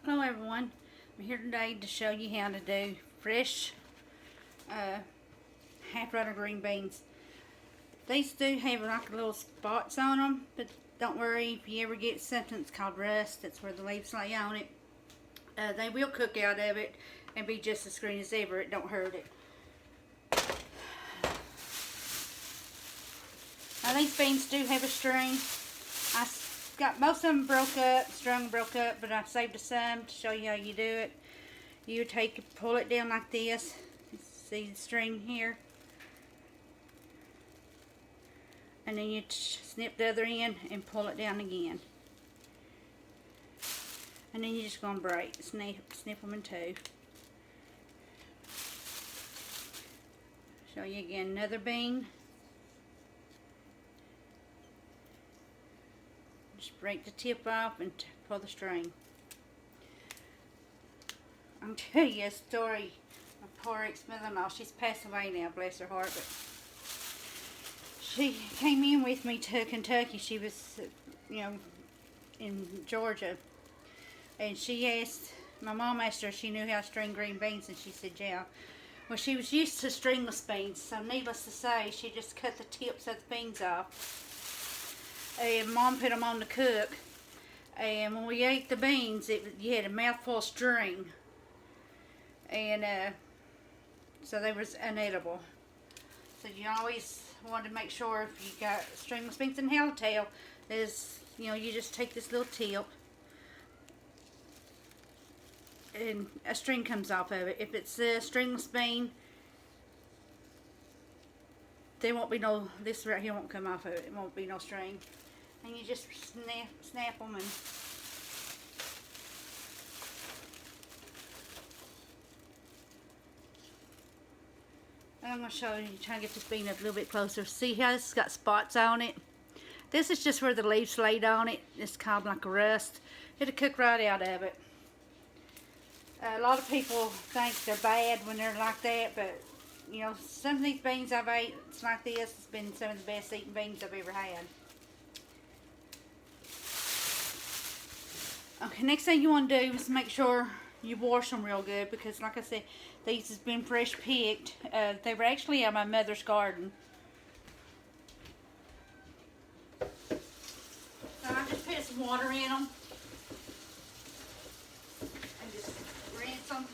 Hello everyone, I'm here today to show you how to do fresh half-rotted green beans. These do have like little spots on them, but don't worry if you ever get something that's called rust. That's where the leaves lay on it. They will cook out of it and be just as green as ever. It don't hurt it. Now these beans do have a string. I got most of them broke up, but I saved some to show you how you do it. You pull it down like this. See the string here? And then you snip the other end and pull it down again. And then you're just going to snip them in two. Show you again another bean. Just break the tip off and pull the string. I'll tell you a story. My poor ex-mother-in-law, she's passed away now, bless her heart, but she came in with me to Kentucky. She was, in Georgia. And she asked, my mom asked her if she knew how to string green beans, and she said, yeah. Well, she was used to stringless beans, so needless to say, she just cut the tips of the beans off. And Mom put them on to cook. And when we ate the beans, you had a mouthful of string. And so they was unedible. So you always want to make sure if you got stringless beans, and how to tell is, you just take this little tip and a string comes off of it. If it's a stringless bean, there won't be no, this right here won't come off of it. It won't be no string. And you just snap them and I'm going to show you, try to get this bean up a little bit closer. See how this has got spots on it? This is just where the leaves laid on it. It's called like a rust. It'll cook right out of it. A lot of people think they're bad when they're like that, but some of these beans I've ate, it's like this. It's been some of the best eating beans I've ever had. Okay, next thing you want to do is make sure you wash them real good, because like I said, these has been fresh picked. They were actually out of my mother's garden. So I just put some water in them and just rinse them.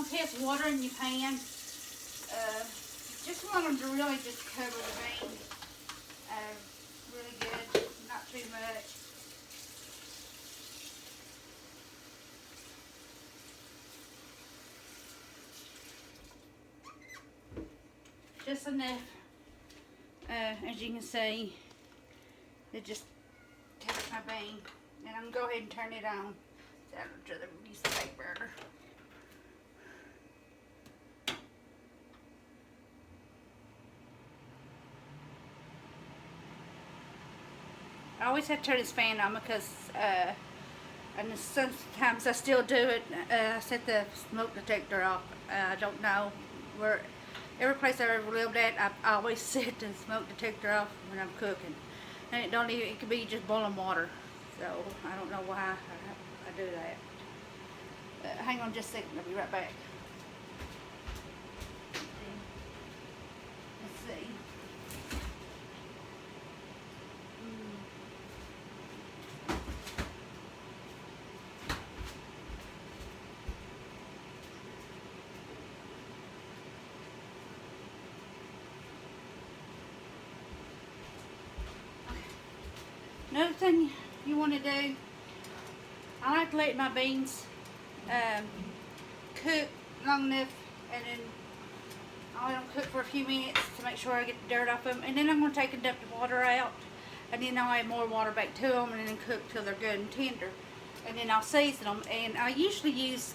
Put water in your pan. Just want them to really just cover the beans really good, not too much. Just enough, as you can see, it just covers my bean. And I'm going to go ahead and turn it on. To use the bake burner. I always have to turn this fan on because, and sometimes I still do it. I set the smoke detector off. I don't know where, every place I've ever lived at, I always set the smoke detector off when I'm cooking. And it could be just boiling water. So I don't know why I do that. Hang on just a second, I'll be right back. Let's see. Another thing you want to do, I like to let my beans cook long enough, and then I'll let them cook for a few minutes to make sure I get the dirt off them, and then I'm going to take and dump the water out, and then I'll add more water back to them, and then cook till they're good and tender, and then I'll season them. And I usually use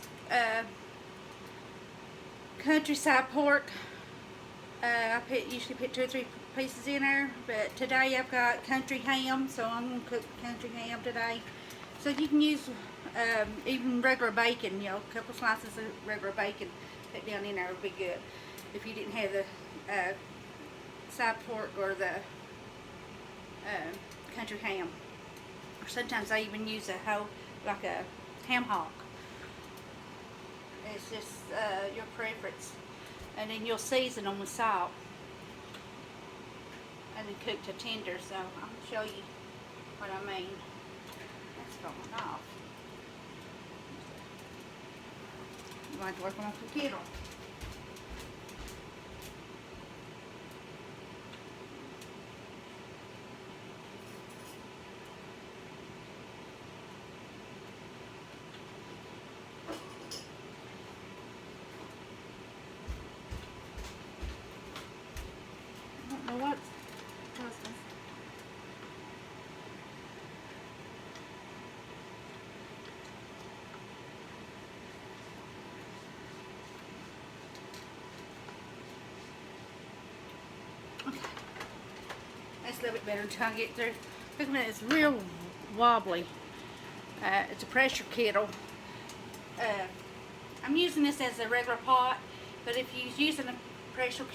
countryside pork. I usually put 2 or 3 pieces in there, but today I've got country ham, so I'm going to cook country ham today. So you can use even regular bacon, you know, a couple slices of regular bacon put down in there would be good if you didn't have the side pork or the country ham. Or sometimes I even use a whole, like a ham hock. It's just your preference. And then you'll season them with salt and then cook to tender. So I'll show you what I mean. That's going off. I'm going to work on the kettle. I don't know what's causing. Okay. That's a little bit better until I get through. Look at it, it's real wobbly. It's a pressure kettle. I'm using this as a regular pot, but if you're using a pressure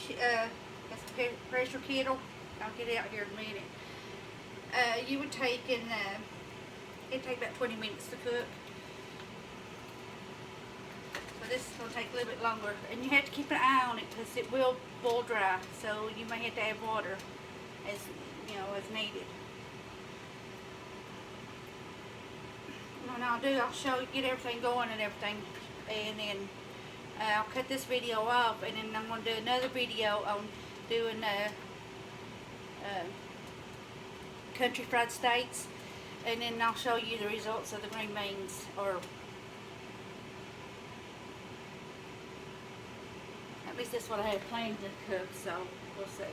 pressure kettle, I'll get it out here in a minute. You would take and it'd take about 20 minutes to cook. So this is going to take a little bit longer, and you have to keep an eye on it because it will boil dry. So you may have to add water as as needed. And what I'll do, I'll show you, get everything going and everything, and then I'll cut this video off, and then I'm going to do another video on doing country fried steaks, and then I'll show you the results of the green beans, or at least that's what I have planned to cook, so we'll see.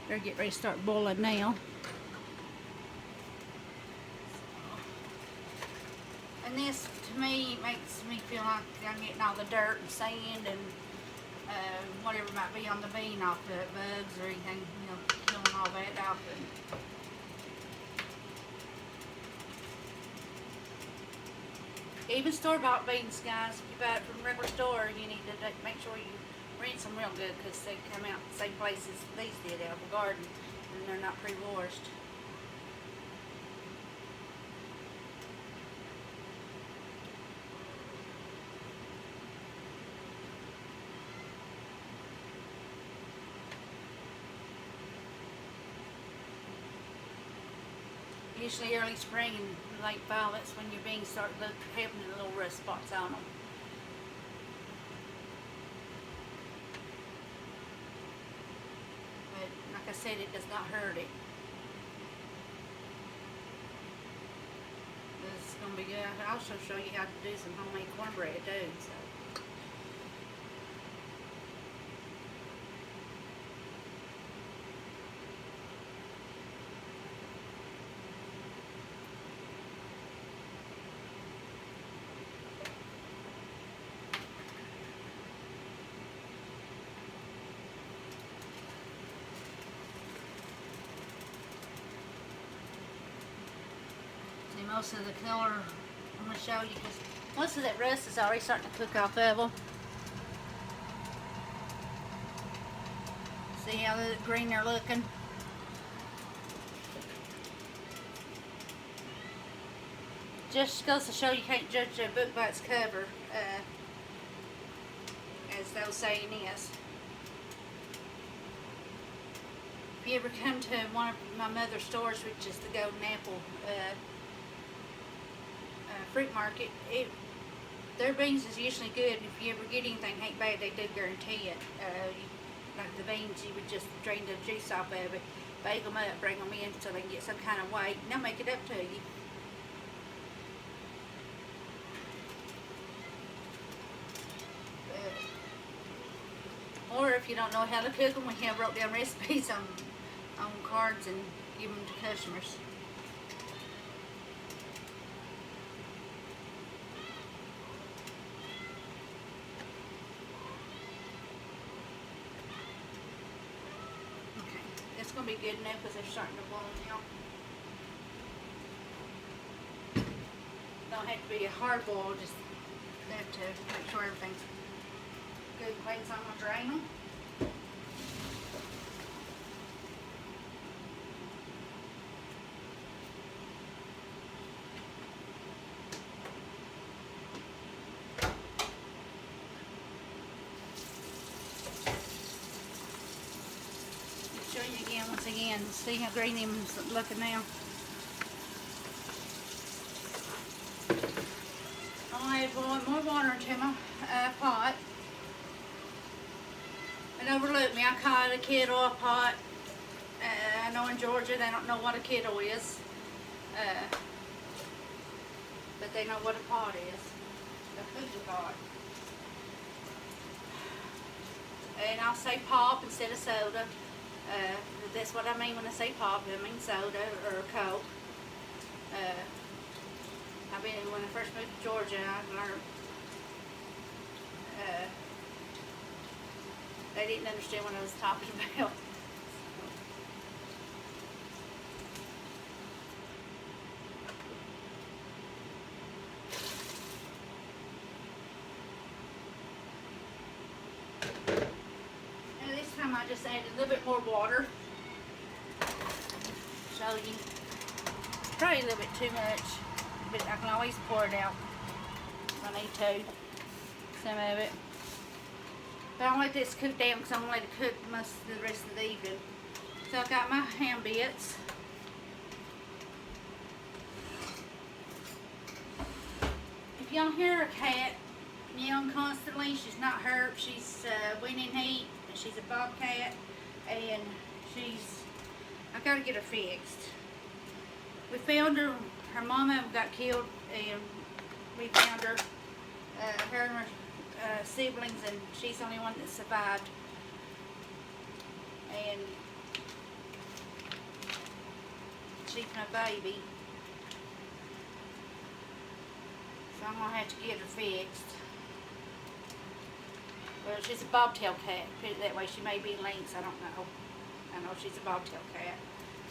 They're getting ready to start boiling now. And this, to me, makes me feel like I'm getting all the dirt and sand and whatever might be on the bean off the bugs or anything, killing all that off. And even store-bought beans, guys, if you buy it from a regular store, you need to make sure you rinse them real good because they come out the same place as these did out of the garden, and they're not pre-washed. Usually early spring and late fall, that's when your beans start having little rust spots on them. But like I said, it does not hurt it. This is going to be good. I'll also show you how to do some homemade cornbread too. So. Most of the color I'm going to show you, because most of that rust is already starting to cook off of them. See how green they're looking? Just goes to show you can't judge a book by its cover, as the old saying is. If you ever come to one of my mother's stores, which is the Golden Apple fruit market, their beans is usually good. If you ever get anything ain't bad, they do guarantee it. Like the beans, you would just drain the juice off of it, bake them up, bring them in so they can get some kind of weight, and they'll make it up to you. Or if you don't know how to cook them, we have wrote down recipes on cards and give them to customers. Okay, that's going to be good enough because they're starting to boil now. Don't have to be a hard boil, just have to make sure everything's good and clean, so I'm going to drain them. Show you again, once again, see how green them's looking now. I'll add more water into my pot. And overlook me, I call it a kettle, a pot. I know in Georgia they don't know what a kettle is. But they know what a pot is. A cooking pot. And I'll say pop instead of soda. That's what I mean when I say pop. I mean soda or Coke. When I first moved to Georgia, I learned they didn't understand what I was talking about. And this time I just added a little bit more water. Show you. Probably a little bit too much, but I can always pour it out if I need to. Some of it. But I'll let this cook down because I'm going to let it cook most of the rest of the evening. So I got my ham bits. If y'all hear a cat meowing constantly, she's not hurt. She's winning heat. She's a bobcat, and I got to get her fixed. We found her. Her mama got killed, and we found her. Her and her siblings, and she's the only one that survived. And she's my baby, so I'm gonna have to get her fixed. Well, she's a bobtail cat. Put it that way. She may be lynx. I don't know. I know she's a bobtail cat.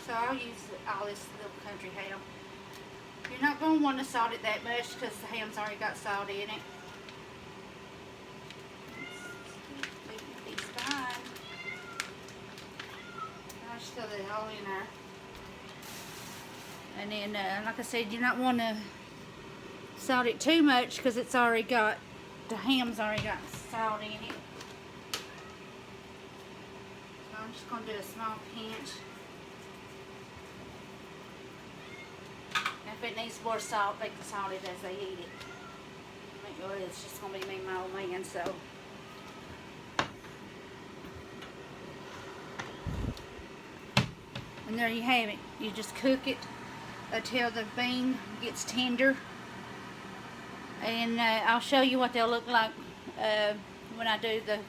So I'll use all this little country ham. You're not going to want to salt it that much because the ham's already got salt in it. It's fine. I'll just throw that all in there. And then, like I said, you don't want to salt it too much because it's already got, the ham's already got salt in it. So I'm just going to do a small pinch. If it needs more salt, they can salt it as they eat it. Well, it's just going to be me, my old man, so. And there you have it. You just cook it until the bean gets tender. And I'll show you what they'll look like when I do the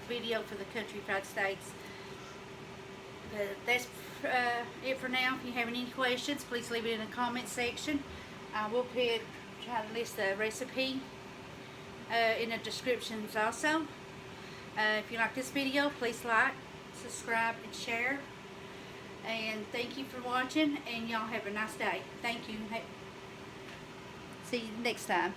video for the country fried steaks. That's it for now. If you have any questions, please leave it in the comment section. I will try to list the recipe in the descriptions also. If you like this video, please like, subscribe, and share. And thank you for watching, and y'all have a nice day. Thank you. See you next time.